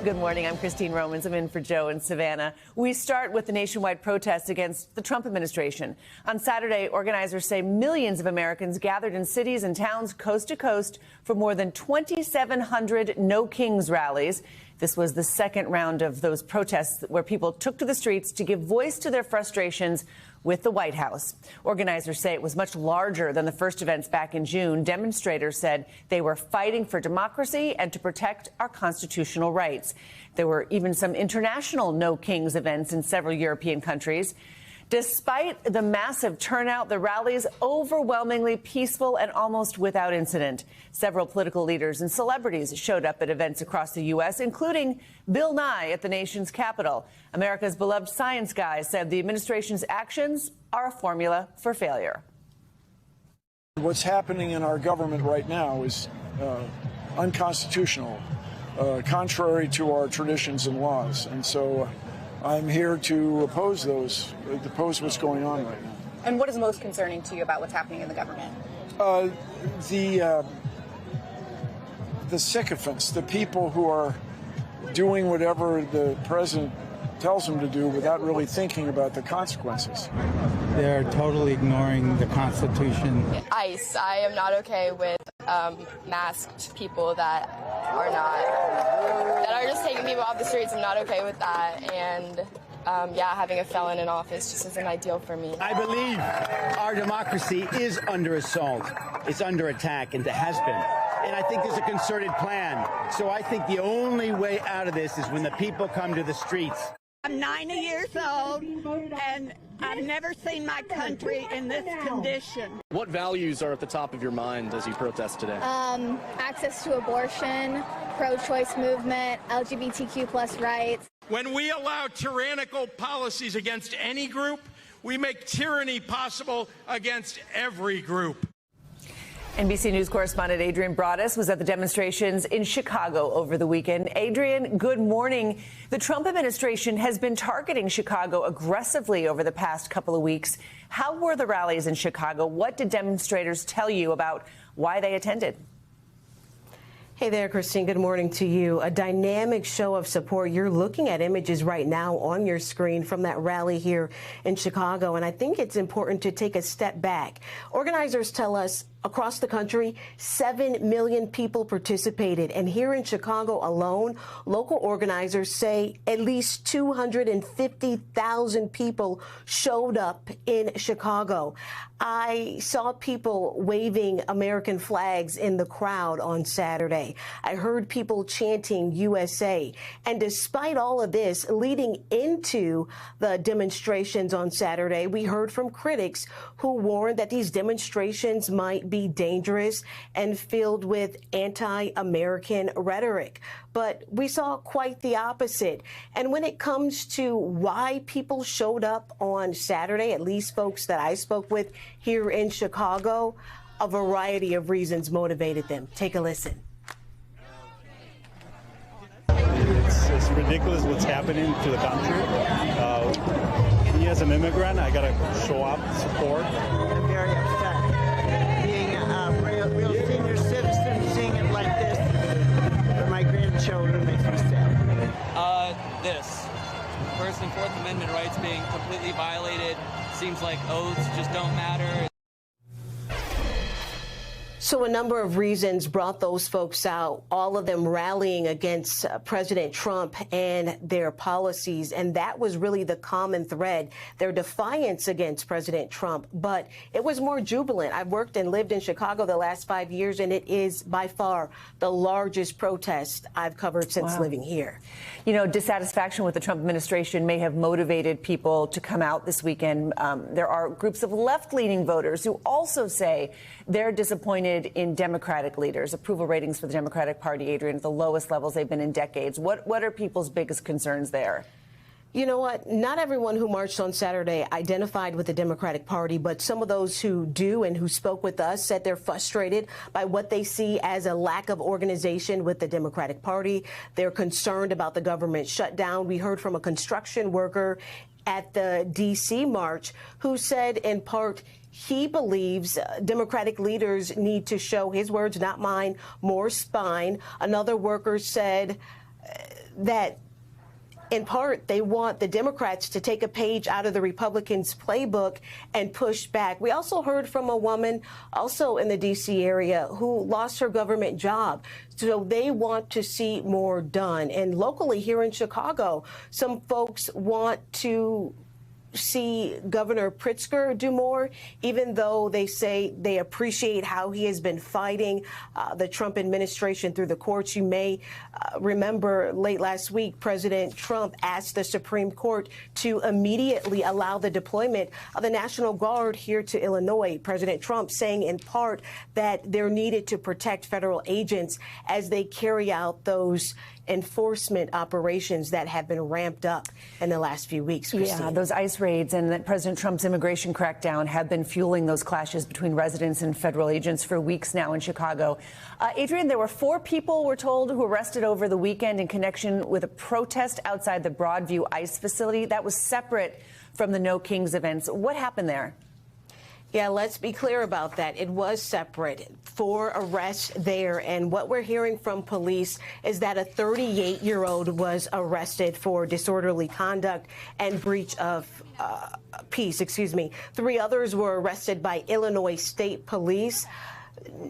Good morning. I'm Christine Romans. I'm in for Joe in Savannah. We start with the nationwide protests against the Trump administration. On Saturday, organizers say millions of Americans gathered in cities and towns coast to coast for more than 2,700 No Kings rallies. This was the second round of those protests where people took to the streets to give voice to their frustrations with the White House. Organizers say it was much larger than the first events back in June. Demonstrators said they were fighting for democracy and to protect our constitutional rights. There were even some international No Kings events in several European countries. Despite the massive turnout, the rallies overwhelmingly peaceful and almost without incident. Several political leaders and celebrities showed up at events across the U.S., including Bill Nye at the nation's capital. America's beloved science guy said the administration's actions are a formula for failure. What's happening in our government right now is unconstitutional, contrary to our traditions and laws. And so I'm here to oppose what's going on right now. And what is most concerning to you about what's happening in the government? The sycophants, the people who are doing whatever the president tells them to do without really thinking about the consequences. They're totally ignoring the Constitution. ICE. I am not okay with masked people that are just taking people off the streets. I'm not okay with that. And having a felon in office just isn't ideal for me. I believe our democracy is under assault. It's under attack, and it has been. And I think there's a concerted plan. So I think the only way out of this is when the people come to the streets. I'm 90 years old, and I've never seen my country in this condition. What values are at the top of your mind as you protest today? Access to abortion, pro-choice movement, LGBTQ plus rights. When we allow tyrannical policies against any group, we make tyranny possible against every group. NBC News correspondent Adrian Broadus was at the demonstrations in Chicago over the weekend. Adrian, good morning. The Trump administration has been targeting Chicago aggressively over the past couple of weeks. How were the rallies in Chicago? What did demonstrators tell you about why they attended? Hey there, Christine. Good morning to you. A dynamic show of support. You're looking at images right now on your screen from that rally here in Chicago, and I think it's important to take a step back. Organizers tell us across the country, 7 million people participated. And here in Chicago alone, local organizers say at least 250,000 people showed up in Chicago. I saw people waving American flags in the crowd on Saturday. I heard people chanting USA. And despite all of this, leading into the demonstrations on Saturday, we heard from critics who warned that these demonstrations might be dangerous and filled with anti-American rhetoric. But we saw quite the opposite. And when it comes to why people showed up on Saturday, at least folks that I spoke with here in Chicago, a variety of reasons motivated them. Take a listen. It's ridiculous what's happening to the country. Me as an immigrant, I gotta show up, support. I'm very upset. Being a real senior citizen, seeing it like this for my grandchildren makes me sad. This. First and Fourth Amendment rights being completely violated. Seems like oaths just don't matter. So a number of reasons brought those folks out, all of them rallying against President Trump and their policies. And that was really the common thread, their defiance against President Trump. But it was more jubilant. I've worked and lived in Chicago the last 5 years, and it is by far the largest protest I've covered since living here. You know, dissatisfaction with the Trump administration may have motivated people to come out this weekend. There are groups of left-leaning voters who also say they're disappointed in Democratic leaders. Approval ratings for the Democratic Party, Adrian, at the lowest levels they've been in decades. What are people's biggest concerns there? You know what? Not everyone who marched on Saturday identified with the Democratic Party, but some of those who do and who spoke with us said they're frustrated by what they see as a lack of organization with the Democratic Party. They're concerned about the government shutdown. We heard from a construction worker at the D.C. march who said, in part, he believes Democratic leaders need to show, his words, not mine, more spine. Another worker said that in part, they want the Democrats to take a page out of the Republicans' playbook and push back. We also heard from a woman also in the D.C. area who lost her government job. So they want to see more done. And locally here in Chicago, some folks want to see Governor Pritzker do more, even though they say they appreciate how he has been fighting the Trump administration through the courts. You may remember late last week, President Trump asked the Supreme Court to immediately allow the deployment of the National Guard here to Illinois. President Trump saying in part that they're needed to protect federal agents as they carry out those enforcement operations that have been ramped up in the last few weeks. Christine. Yeah, those ICE raids and President Trump's immigration crackdown have been fueling those clashes between residents and federal agents for weeks now in Chicago. Adrian, there were 4 people, we're told, who arrested over the weekend in connection with a protest outside the Broadview ICE facility. That was separate from the No Kings events. What happened there? Yeah, let's be clear about that. It was separate. 4 arrests there. And what we're hearing from police is that a 38-year-old was arrested for disorderly conduct and breach of peace. 3 others were arrested by Illinois State Police.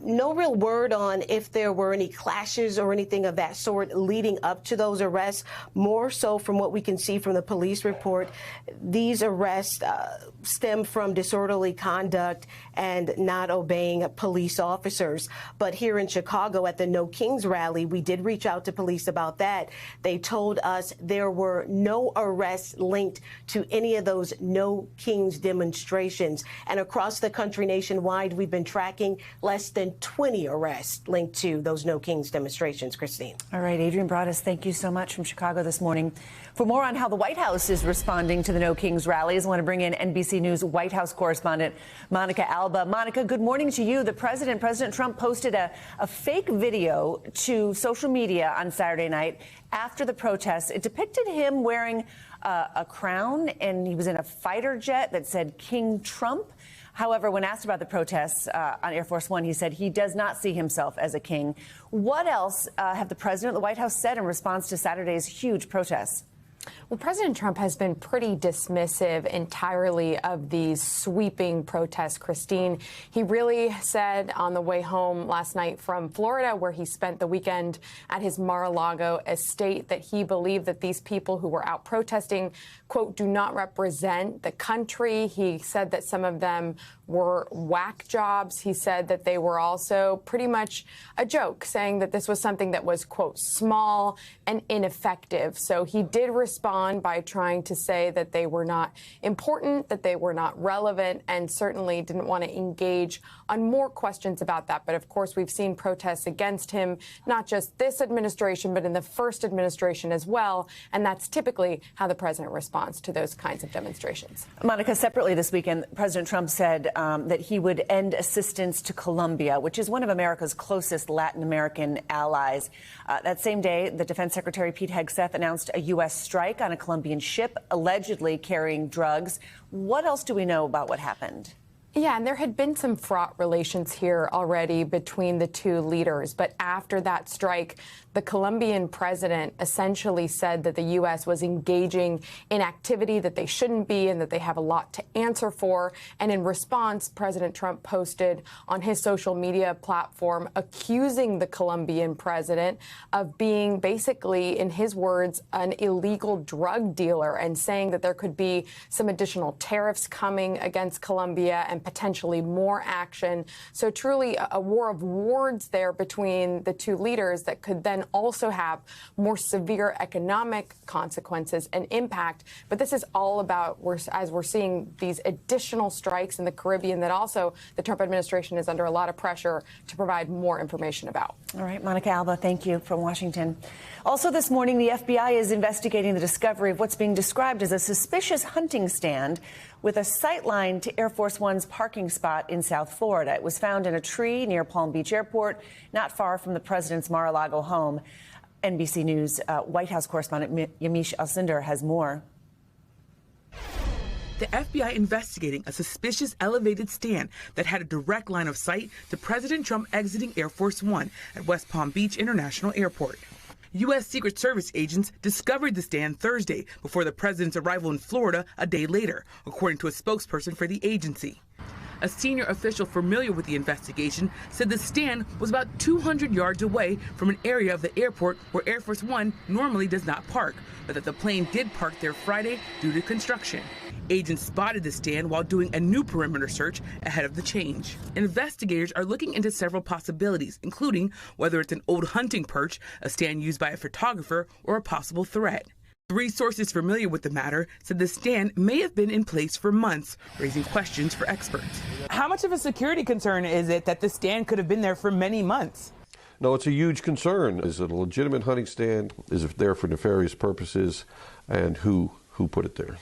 No real word on if there were any clashes or anything of that sort leading up to those arrests. More so from what we can see from the police report, these arrests stem from disorderly conduct and not obeying police officers. But here in Chicago at the No Kings rally, we did reach out to police about that. They told us there were no arrests linked to any of those No Kings demonstrations. And across the country nationwide, we've been tracking less than 20 arrests linked to those No Kings demonstrations. Christine. All right, Adrian Broadus, thank you so much from Chicago this morning. For more on how the White House is responding to the No Kings rallies, I want to bring in NBC News White House correspondent Monica Alba. Monica, good morning to you. President Trump posted a fake video to social media on Saturday night after the protests. It depicted him wearing a crown, and he was in a fighter jet that said King Trump. However, when asked about the protests on Air Force One, he said he does not see himself as a king. What else have the president and the White House said in response to Saturday's huge protests? Well, President Trump has been pretty dismissive entirely of these sweeping protests, Christine. He really said on the way home last night from Florida, where he spent the weekend at his Mar-a-Lago estate, that he believed that these people who were out protesting, quote, do not represent the country. He said that some of them were whack jobs. He said that they were also pretty much a joke, saying that this was something that was, quote, small and ineffective. So he did respond by trying to say that they were not important, that they were not relevant, and certainly didn't want to engage on more questions about that. But of course, we've seen protests against him, not just this administration, but in the first administration as well. And that's typically how the president responds to those kinds of demonstrations. Monica, separately this weekend, President Trump said that he would end assistance to Colombia, which is one of America's closest Latin American allies. That same day, the Defense Secretary Pete Hegseth announced a U.S. strike on a Colombian ship allegedly carrying drugs. What else do we know about what happened? Yeah, and there had been some fraught relations here already between the two leaders. But after that strike, the Colombian president essentially said that the U.S. was engaging in activity that they shouldn't be and that they have a lot to answer for. And in response, President Trump posted on his social media platform accusing the Colombian president of being basically, in his words, an illegal drug dealer, and saying that there could be some additional tariffs coming against Colombia and potentially more action. So truly a war of words there between the two leaders that could then also have more severe economic consequences and impact. But this is all about, as we're seeing these additional strikes in the Caribbean that also the Trump administration is under a lot of pressure to provide more information about. All right, Monica Alba, thank you from Washington. Also this morning, the FBI is investigating the discovery of what's being described as a suspicious hunting stand with a sightline to Air Force One's parking spot in South Florida. It was found in a tree near Palm Beach Airport, not far from the president's Mar-a-Lago home. NBC News White House correspondent Yamiche Alcindor has more. The FBI investigating a suspicious elevated stand that had a direct line of sight to President Trump exiting Air Force One at West Palm Beach International Airport. U.S. Secret Service agents discovered the stand Thursday before the president's arrival in Florida a day later, according to a spokesperson for the agency. A senior official familiar with the investigation said the stand was about 200 yards away from an area of the airport where Air Force One normally does not park, but that the plane did park there Friday due to construction. Agents spotted the stand while doing a new perimeter search ahead of the change. Investigators are looking into several possibilities, including whether it's an old hunting perch, a stand used by a photographer, or a possible threat. 3 sources familiar with the matter said the stand may have been in place for months, raising questions for experts. How much of a security concern is it that the stand could have been there for many months? No, it's a huge concern. Is it a legitimate hunting stand? Is it there for nefarious purposes? And who put it there?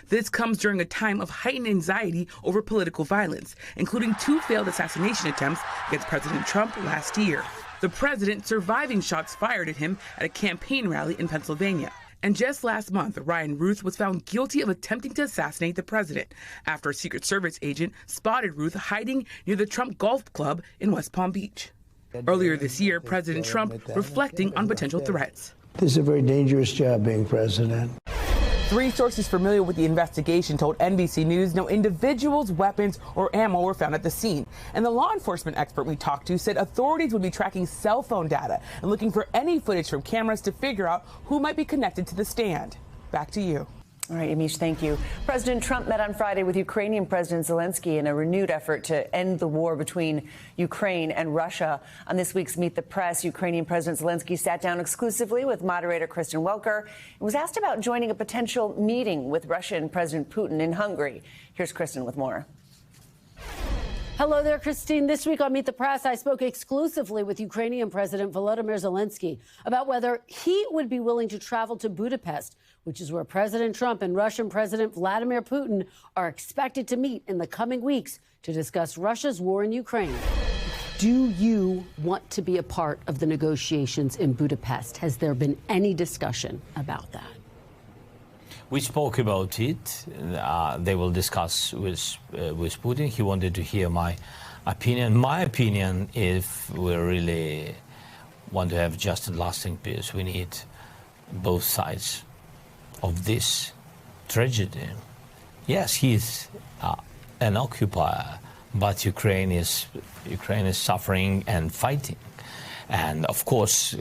This comes during a time of heightened anxiety over political violence, including 2 failed assassination attempts against President Trump last year. The president surviving shots fired at him at a campaign rally in Pennsylvania. And just last month, Ryan Ruth was found guilty of attempting to assassinate the president after a Secret Service agent spotted Ruth hiding near the Trump Golf Club in West Palm Beach. Earlier this year, President Trump reflecting on potential threats. This is a very dangerous job being president. 3 sources familiar with the investigation told NBC News no individuals, weapons, or ammo were found at the scene. And the law enforcement expert we talked to said authorities would be tracking cell phone data and looking for any footage from cameras to figure out who might be connected to the stand. Back to you. All right, Amish, thank you. President Trump met on Friday with Ukrainian President Zelensky in a renewed effort to end the war between Ukraine and Russia. On this week's Meet the Press, Ukrainian President Zelensky sat down exclusively with moderator Kristen Welker and was asked about joining a potential meeting with Russian President Putin in Hungary. Here's Kristen with more. Hello there, Christine. This week on Meet the Press, I spoke exclusively with Ukrainian President Volodymyr Zelensky about whether he would be willing to travel to Budapest, which is where President Trump and Russian President Vladimir Putin are expected to meet in the coming weeks to discuss Russia's war in Ukraine. Do you want to be a part of the negotiations in Budapest? Has there been any discussion about that? We spoke about it. They will discuss with Putin. He wanted to hear my opinion. My opinion, if we really want to have just and lasting peace, we need both sides of this tragedy. Yes, he's an occupier, but Ukraine is suffering and fighting. And of course,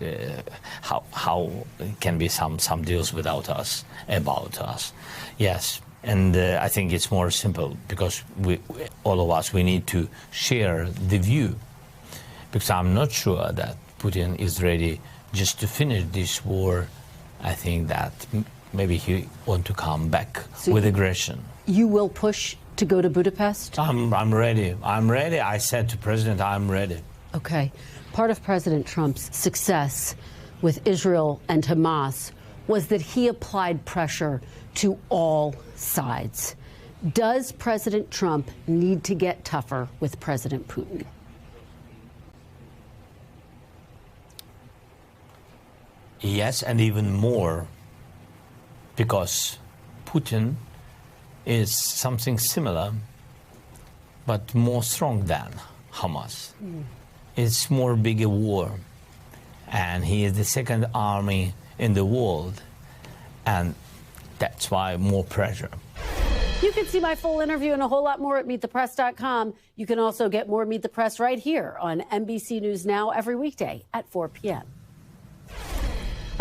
how can be some deals without us, about us? Yes, and I think it's more simple because all of us, we need to share the view, because I'm not sure that Putin is ready just to finish this war. I think that maybe he want to come back with aggression. You will push to go to Budapest? I'm ready. I'm ready. I said to President, I'm ready. Okay. Part of President Trump's success with Israel and Hamas was that he applied pressure to all sides. Does President Trump need to get tougher with President Putin? Yes, and even more, because Putin is something similar, but more strong than Hamas. It's more bigger war, and he is the second army in the world, and that's why more pressure. You can see my full interview and a whole lot more at MeetThePress.com. You can also get more Meet the Press right here on NBC News Now every weekday at 4 p.m.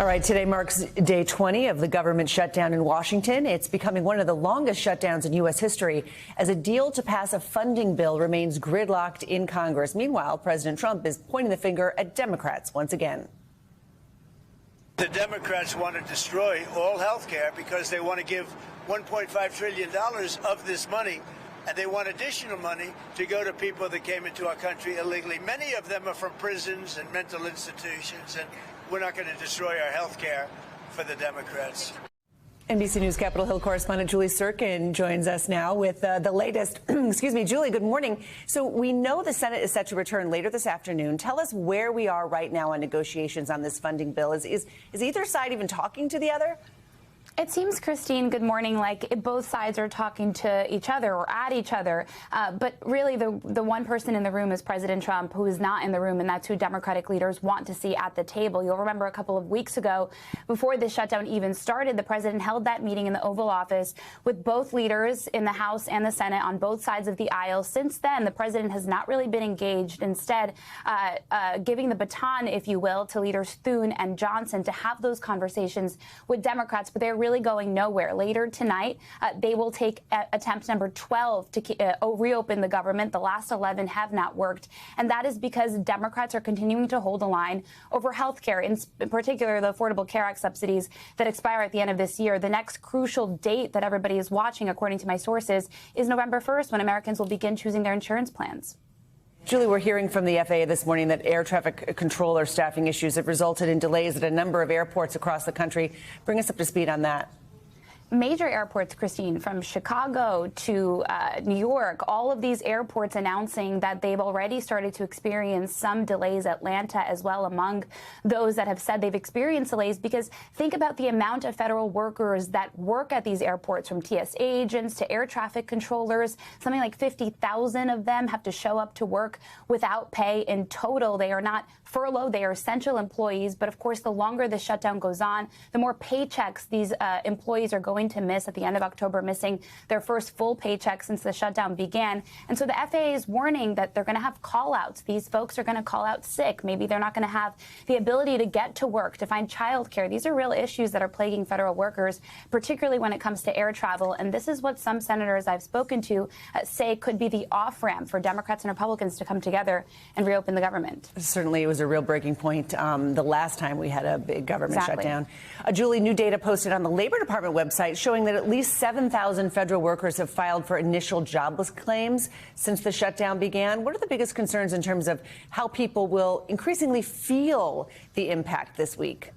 All right, today marks day 20 of the government shutdown in Washington. It's becoming one of the longest shutdowns in U.S. history as a deal to pass a funding bill remains gridlocked in Congress. Meanwhile, President Trump is pointing the finger at Democrats once again. The Democrats want to destroy all health care because they want to give $1.5 trillion of this money, and they want additional money to go to people that came into our country illegally. Many of them are from prisons and mental institutions, and we're not going to destroy our health care for the Democrats. NBC News Capitol Hill correspondent Julie Sirkin joins us now with the latest. Excuse me, Julie, good morning. So we know the Senate is set to return later this afternoon. Tell us where we are right now on negotiations on this funding bill. Is either side even talking to the other? It seems, Christine, good morning, like both sides are talking to each other or at each other. But really, the one person in the room is President Trump, who is not in the room, and that's who Democratic leaders want to see at the table. You'll remember a couple of weeks ago, before this shutdown even started, the president held that meeting in the Oval Office with both leaders in the House and the Senate on both sides of the aisle. Since then, the president has not really been engaged, instead giving the baton, if you will, to leaders Thune and Johnson to have those conversations with Democrats, but they're really going nowhere. Later tonight, they will take attempt number 12 to reopen the government. The last 11 have not worked, and that is because Democrats are continuing to hold the line over health care, in particular the Affordable Care Act subsidies that expire at the end of this year. The next crucial date that everybody is watching, according to my sources, is November 1st, when Americans will begin choosing their insurance plans. Julie, we're hearing from the FAA this morning that air traffic controller staffing issues have resulted in delays at a number of airports across the country. Bring us up to speed on that. Major airports, Christine, from Chicago to New York, all of these airports announcing that they've already started to experience some delays. Atlanta as well among those that have said they've experienced delays, because think about the amount of federal workers that work at these airports, from TSA agents to air traffic controllers. Something like 50,000 of them have to show up to work without pay. In total, they are not furloughed, they are essential employees. But of course, the longer the shutdown goes on, the more paychecks these employees are going to miss at the end of October, missing their first full paycheck since the shutdown began. And so the FAA is warning that they're going to have call-outs. These folks are going to call out sick. Maybe they're not going to have the ability to get to work, to find childcare. These are real issues that are plaguing federal workers, particularly when it comes to air travel. And this is what some senators I've spoken to say could be the off-ramp for Democrats and Republicans to come together and reopen the government. Certainly, it was a real breaking point the last time we had a big government shutdown. Julie, new data posted on the Labor Department website showing that at least 7,000 federal workers have filed for initial jobless claims since the shutdown began. What are the biggest concerns in terms of how people will increasingly feel the impact this week?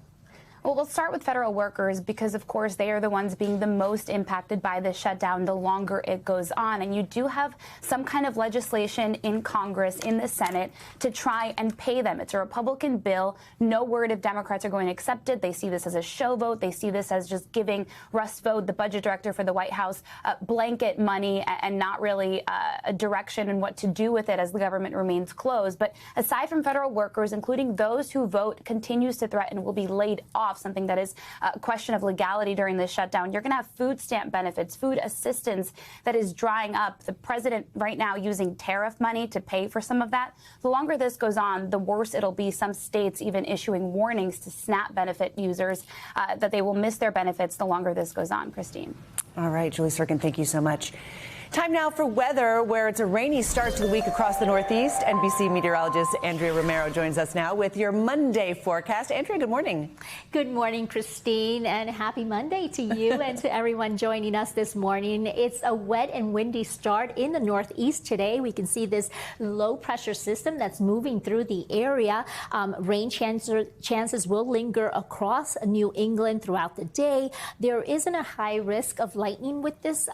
Well, we'll start with federal workers because, of course, they are the ones being the most impacted by this shutdown the longer it goes on. And you do have some kind of legislation in Congress, in the Senate, to try and pay them. It's a Republican bill. No word if Democrats are going to accept it. They see this as a show vote. They see this as just giving Russ Vought, the budget director for the White House, blanket money and not really a direction in what to do with it as the government remains closed. But aside from federal workers, including those who vote continues to threaten will be laid off, something that is a question of legality during this shutdown. You're going to have food stamp benefits, food assistance that is drying up. The president right now using tariff money to pay for some of that. The longer this goes on, the worse it'll be. Some states even issuing warnings to SNAP benefit users that they will miss their benefits the longer this goes on. Christine. All right, Julie Sirkin, thank you so much. Time now for weather, where it's a rainy start to the week across the Northeast. NBC meteorologist Andrea Romero joins us now with your Monday forecast. Andrea, good morning. Good morning, Christine, and happy Monday to you and to everyone joining us this morning. It's a wet and windy start in the Northeast today. We can see this low pressure system that's moving through the area. Rain chances will linger across New England throughout the day. There isn't a high risk of lightning with this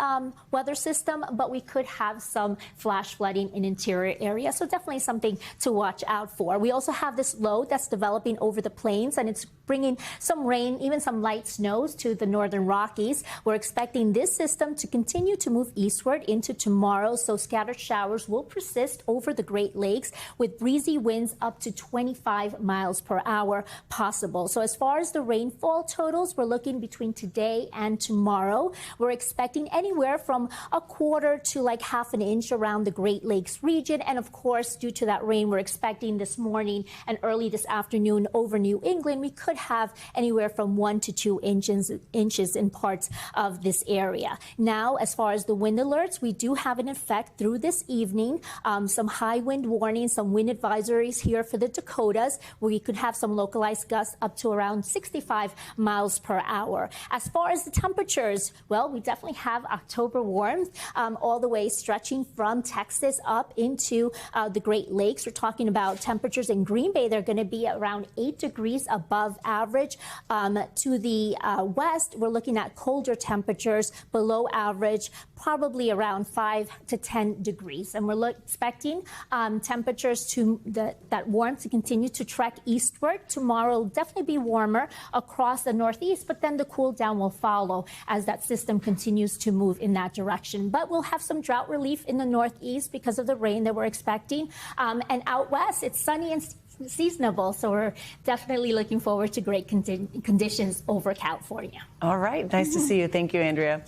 weather system, but we could have some flash flooding in interior areas, so definitely something to watch out for. We also have this low that's developing over the plains, and it's bringing some rain, even some light snows to the northern Rockies. We're expecting this system to continue to move eastward into tomorrow, so scattered showers will persist over the Great Lakes with breezy winds up to 25 miles per hour possible. So as far as the rainfall totals, we're looking between today and tomorrow. We're expecting anywhere from a quarter to like half an inch around the Great Lakes region. And of course, due to that rain we're expecting this morning and early this afternoon over New England, we could have anywhere from 1 to 2 inches in parts of this area. Now, as far as the wind alerts, we do have an effect through this evening. Some high wind warnings, some wind advisories here for the Dakotas, where we could have some localized gusts up to around 65 miles per hour. As far as the temperatures, well, we definitely have October warmth. All the way stretching from Texas up into the Great Lakes. We're talking about temperatures in Green Bay. They're going to be around 8 degrees above average. To the west, we're looking at colder temperatures below average, probably around 5 to 10 degrees. And we're expecting temperatures that warmth to continue to trek eastward. Tomorrow will definitely be warmer across the northeast, but then the cool down will follow as that system continues to move in that direction. But we'll have some drought relief in the northeast because of the rain that we're expecting. And out west, it's sunny and seasonable, so we're definitely looking forward to great conditions over California. All right, nice to see you. Thank you, Andrea.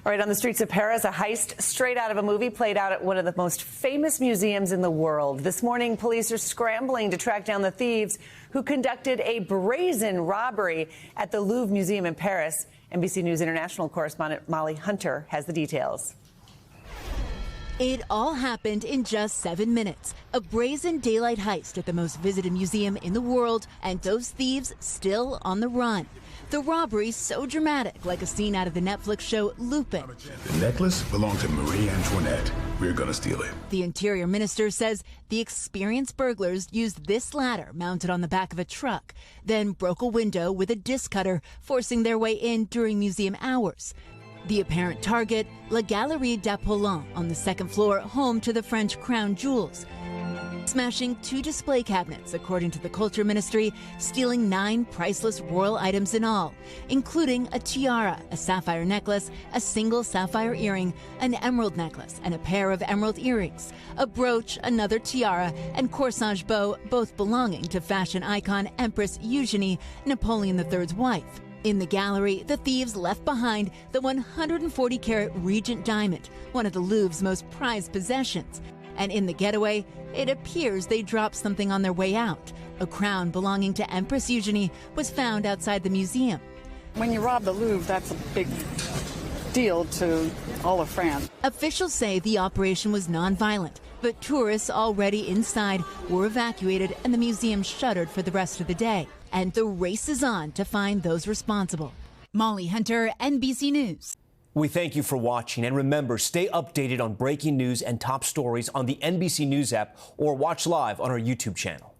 All right, on the streets of Paris, a heist straight out of a movie played out at one of the most famous museums in the world. This morning, police are scrambling to track down the thieves who conducted a brazen robbery at the Louvre Museum in Paris. NBC News International correspondent Molly Hunter has the details. It all happened in just 7 minutes. A brazen daylight heist at the most visited museum in the world, and those thieves still on the run. The robbery so dramatic, like a scene out of the Netflix show Lupin. The necklace belonged to Marie Antoinette. We're gonna steal it. The interior minister says the experienced burglars used this ladder mounted on the back of a truck, then broke a window with a disc cutter, forcing their way in during museum hours. The apparent target, La Galerie d'Apollon, on the second floor, home to the French crown jewels. Smashing 2 display cabinets, according to the Culture Ministry, stealing 9 priceless royal items in all, including a tiara, a sapphire necklace, a single sapphire earring, an emerald necklace, and a pair of emerald earrings, a brooch, another tiara, and corsage bow, both belonging to fashion icon Empress Eugenie, Napoleon III's wife. In the gallery, the thieves left behind the 140-carat Regent diamond, one of the Louvre's most prized possessions. And in the getaway, it appears they dropped something on their way out. A crown belonging to Empress Eugenie was found outside the museum. When you rob the Louvre, that's a big deal to all of France. Officials say the operation was nonviolent, but tourists already inside were evacuated and the museum shuttered for the rest of the day. And the race is on to find those responsible. Molly Hunter, NBC News. We thank you for watching, and remember, stay updated on breaking news and top stories on the NBC News app or watch live on our YouTube channel.